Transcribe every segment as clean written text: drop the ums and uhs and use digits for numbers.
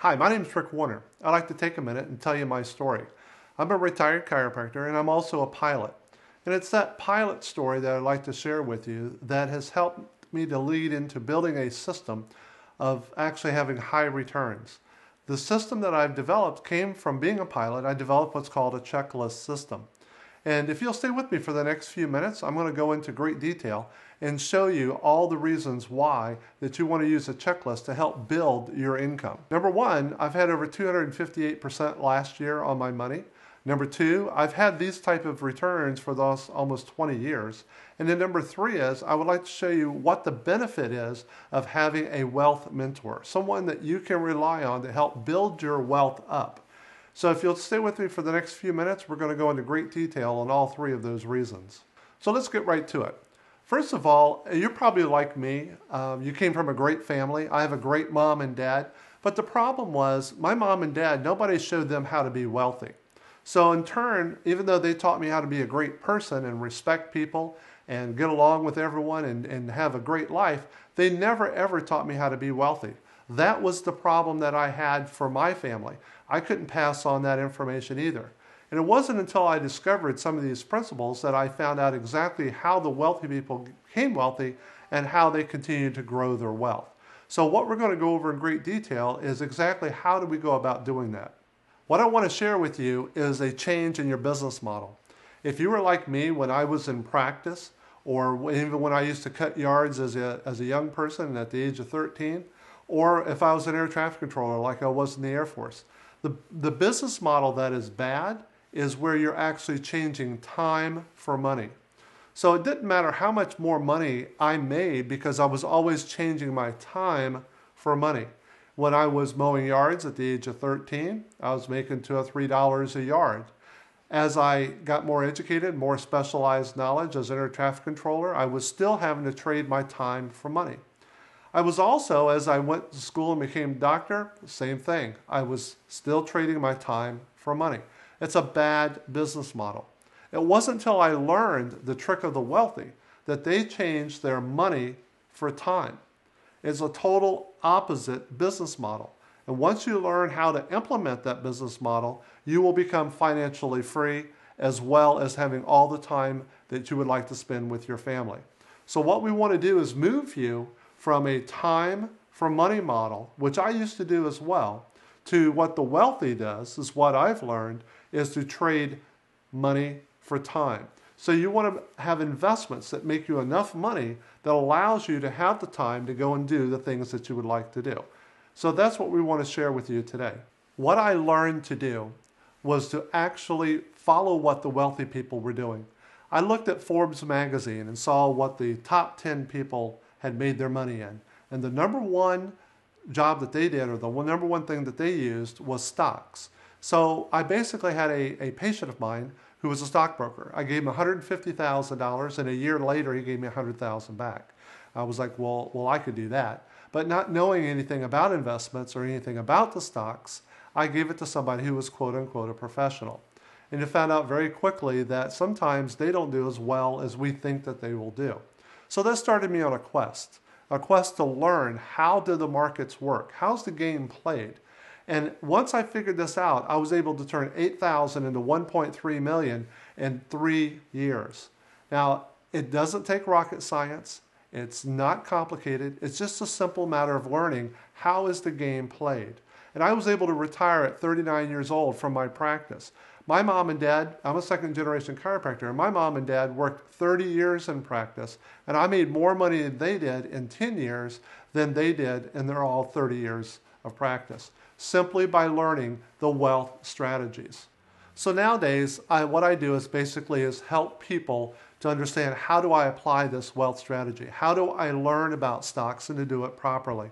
Hi, my name is Rick Warner. I'd like to take a minute and tell you my story. I'm a retired chiropractor and I'm also a pilot. And it's that pilot story that I'd like to share with you that has helped me to lead into building a system of actually having high returns. The system that I've developed came from being a pilot. I developed what's called a checklist system. And if you'll stay with me for the next few minutes, I'm going to go into great detail and show you all the reasons why that you want to use a checklist to help build your income. Number one, I've had over 258% last year on my money. Number two, I've had these type of returns for those almost 20 years. And then number three is, I would like to show you what the benefit is of having a wealth mentor, someone that you can rely on to help build your wealth up. So if you'll stay with me for the next few minutes, we're going to go into great detail on all three of those reasons. So let's get right to it. First of all, you're probably like me. You came from a great family. I have a great mom and dad. But the problem was my mom and dad, nobody showed them how to be wealthy. So in turn, even though they taught me how to be a great person and respect people and get along with everyone and have a great life, they never ever taught me how to be wealthy. That was the problem that I had for my family. I couldn't pass on that information either. And it wasn't until I discovered some of these principles that I found out exactly how the wealthy people became wealthy and how they continued to grow their wealth. So what we're going to go over in great detail is exactly how do we go about doing that. What I want to share with you is a change in your business model. If you were like me when I was in practice, or even when I used to cut yards as a young person at the age of 13, or if I was an air traffic controller like I was in the Air Force, the business model that is bad is where you're actually changing time for money. So it didn't matter how much more money I made because I was always changing my time for money. When I was mowing yards at the age of 13, I was making $2 or $3 a yard. As I got more educated, more specialized knowledge as an air traffic controller, I was still having to trade my time for money. I was also, as I went to school and became a doctor, same thing. I was still trading my time for money. It's a bad business model. It wasn't until I learned the trick of the wealthy that they changed their money for time. It's a total opposite business model. And once you learn how to implement that business model, you will become financially free as well as having all the time that you would like to spend with your family. So what we want to do is move you from a time for money model, which I used to do as well, to what the wealthy does, is what I've learned, is to trade money for time. So you want to have investments that make you enough money that allows you to have the time to go and do the things that you would like to do. So that's what we want to share with you today. What I learned to do was to actually follow what the wealthy people were doing. I looked at Forbes magazine and saw what the top 10 people had made their money in. And the number one job that they did, or the number one thing that they used, was stocks. So I basically had a patient of mine who was a stockbroker. I gave him $150,000, and a year later he gave me $100,000 back. I was like, well, I could do that. But not knowing anything about investments or anything about the stocks, I gave it to somebody who was quote unquote a professional. And you found out very quickly that sometimes they don't do as well as we think that they will do. So that started me on a quest to learn how do the markets work? How's the game played? And once I figured this out, I was able to turn 8,000 into 1.3 million in 3 years. Now, it doesn't take rocket science. It's not complicated. It's just a simple matter of learning how is the game played. And I was able to retire at 39 years old from my practice. My mom and dad, I'm a second generation chiropractor, and my mom and dad worked 30 years in practice, and I made more money than they did in 10 years than they did in their all 30 years of practice, simply by learning the wealth strategies. So nowadays, what I do is basically help people to understand how do I apply this wealth strategy? How do I learn about stocks and to do it properly?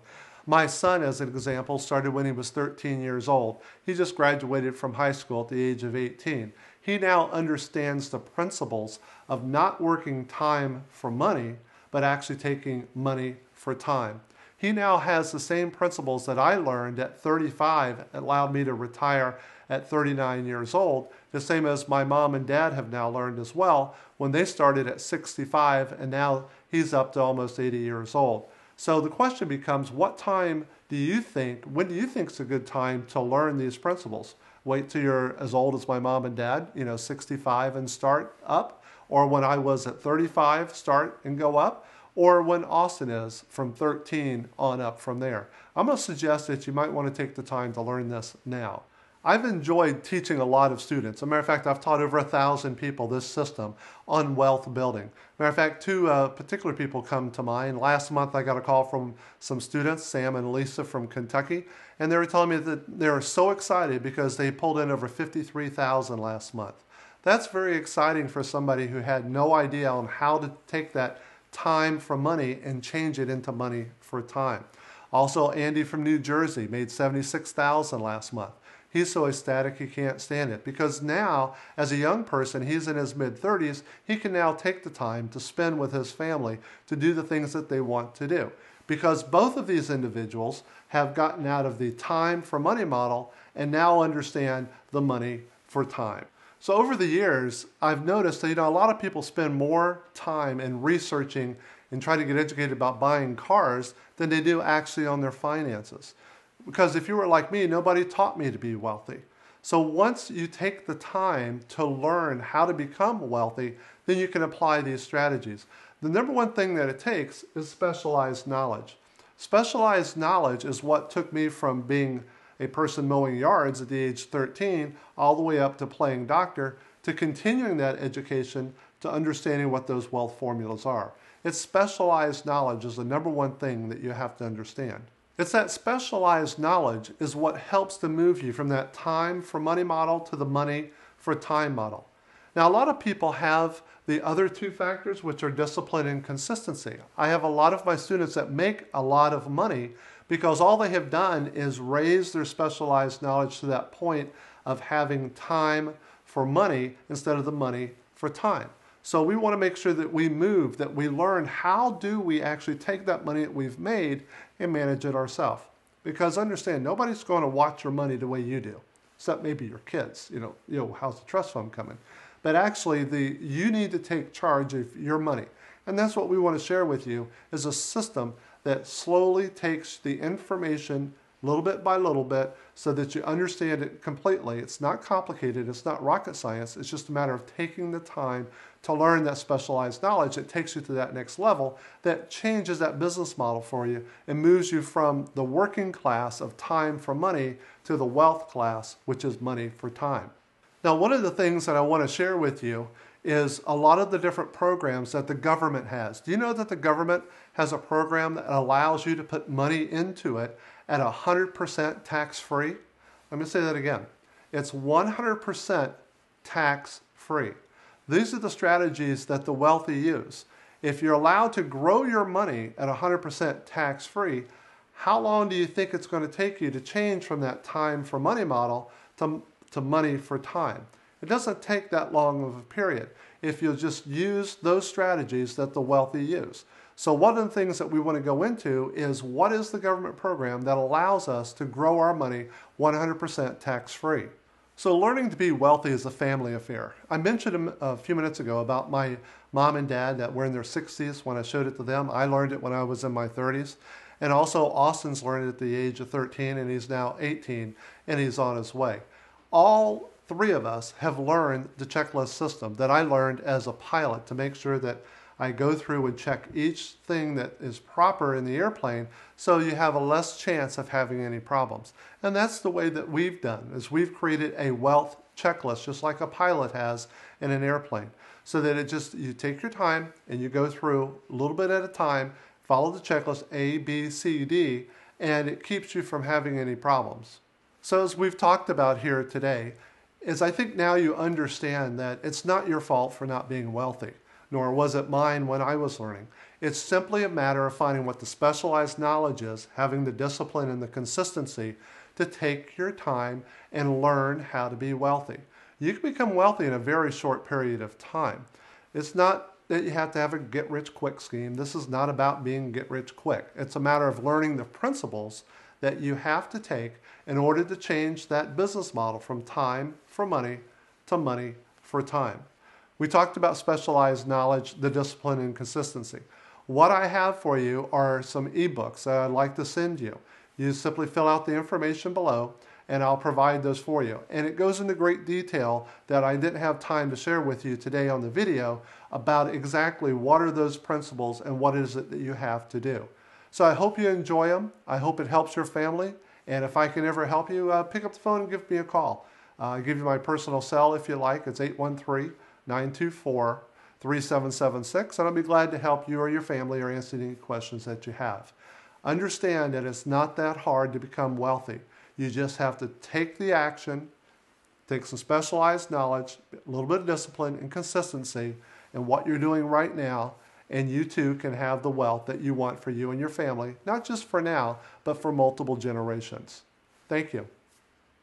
My son, as an example, started when he was 13 years old. He just graduated from high school at the age of 18. He now understands the principles of not working time for money, but actually taking money for time. He now has the same principles that I learned at 35, allowed me to retire at 39 years old, the same as my mom and dad have now learned as well when they started at 65, and now he's up to almost 80 years old. So the question becomes, when do you think is a good time to learn these principles? Wait till you're as old as my mom and dad, 65 and start up? Or when I was at 35, start and go up? Or when Austin is from 13 on up from there? I'm going to suggest that you might want to take the time to learn this now. I've enjoyed teaching a lot of students. As a matter of fact, I've taught over 1,000 people this system on wealth building. Matter of fact, two particular people come to mind. Last month, I got a call from some students, Sam and Lisa from Kentucky, and they were telling me that they were so excited because they pulled in over $53,000 last month. That's very exciting for somebody who had no idea on how to take that time for money and change it into money for time. Also, Andy from New Jersey made $76,000 last month. He's so ecstatic he can't stand it because now, as a young person, he's in his mid-30s, he can now take the time to spend with his family to do the things that they want to do. Because both of these individuals have gotten out of the time for money model and now understand the money for time. So over the years, I've noticed that a lot of people spend more time in researching and trying to get educated about buying cars than they do actually on their finances. Because if you were like me, nobody taught me to be wealthy. So once you take the time to learn how to become wealthy, then you can apply these strategies. The number one thing that it takes is specialized knowledge. Specialized knowledge is what took me from being a person mowing yards at the age 13 all the way up to playing doctor to continuing that education to understanding what those wealth formulas are. It's specialized knowledge is the number one thing that you have to understand. It's that specialized knowledge is what helps to move you from that time for money model to the money for time model. Now, a lot of people have the other two factors, which are discipline and consistency. I have a lot of my students that make a lot of money because all they have done is raise their specialized knowledge to that point of having time for money instead of the money for time. So we want to make sure that we move, that we learn how do we actually take that money that we've made and manage it ourselves. Because understand, nobody's going to watch your money the way you do, except maybe your kids. How's the trust fund coming? But actually, you need to take charge of your money. And that's what we want to share with you is a system that slowly takes the information little bit by little bit so that you understand it completely. It's not complicated. It's not rocket science. It's just a matter of taking the time to learn that specialized knowledge that takes you to that next level that changes that business model for you and moves you from the working class of time for money to the wealth class, which is money for time. Now, one of the things that I want to share with you is a lot of the different programs that the government has. Do you know that the government has a program that allows you to put money into it at 100% tax-free? Let me say that again. It's 100% tax-free. These are the strategies that the wealthy use. If you're allowed to grow your money at 100% tax-free, how long do you think it's going to take you to change from that time for money model to money for time? It doesn't take that long of a period if you'll just use those strategies that the wealthy use. So one of the things that we want to go into is what is the government program that allows us to grow our money 100% tax-free. So learning to be wealthy is a family affair. I mentioned a few minutes ago about my mom and dad that were in their 60s when I showed it to them. I learned it when I was in my 30s. And also Austin's learned it at the age of 13 and he's now 18 and he's on his way. All three of us have learned the checklist system that I learned as a pilot to make sure that I go through and check each thing that is proper in the airplane so you have a less chance of having any problems. And that's the way that we've done, is we've created a wealth checklist just like a pilot has in an airplane. So that you take your time and you go through a little bit at a time, follow the checklist A, B, C, D, and it keeps you from having any problems. So as we've talked about here today, is I think now you understand that it's not your fault for not being wealthy, nor was it mine when I was learning. It's simply a matter of finding what the specialized knowledge is, having the discipline and the consistency to take your time and learn how to be wealthy. You can become wealthy in a very short period of time. It's not that you have to have a get-rich-quick scheme. This is not about being get-rich-quick. It's a matter of learning the principles that you have to take in order to change that business model from time for money to money for time. We talked about specialized knowledge, the discipline, and consistency. What I have for you are some ebooks that I'd like to send you. You simply fill out the information below and I'll provide those for you. And it goes into great detail that I didn't have time to share with you today on the video about exactly what are those principles and what is it that you have to do. So I hope you enjoy them. I hope it helps your family. And if I can ever help you, pick up the phone and give me a call. I'll give you my personal cell if you like. It's 813-924-3776. And I'll be glad to help you or your family or answer any questions that you have. Understand that it's not that hard to become wealthy. You just have to take the action, take some specialized knowledge, a little bit of discipline and consistency in what you're doing right now, and you too can have the wealth that you want for you and your family, not just for now, but for multiple generations. Thank you.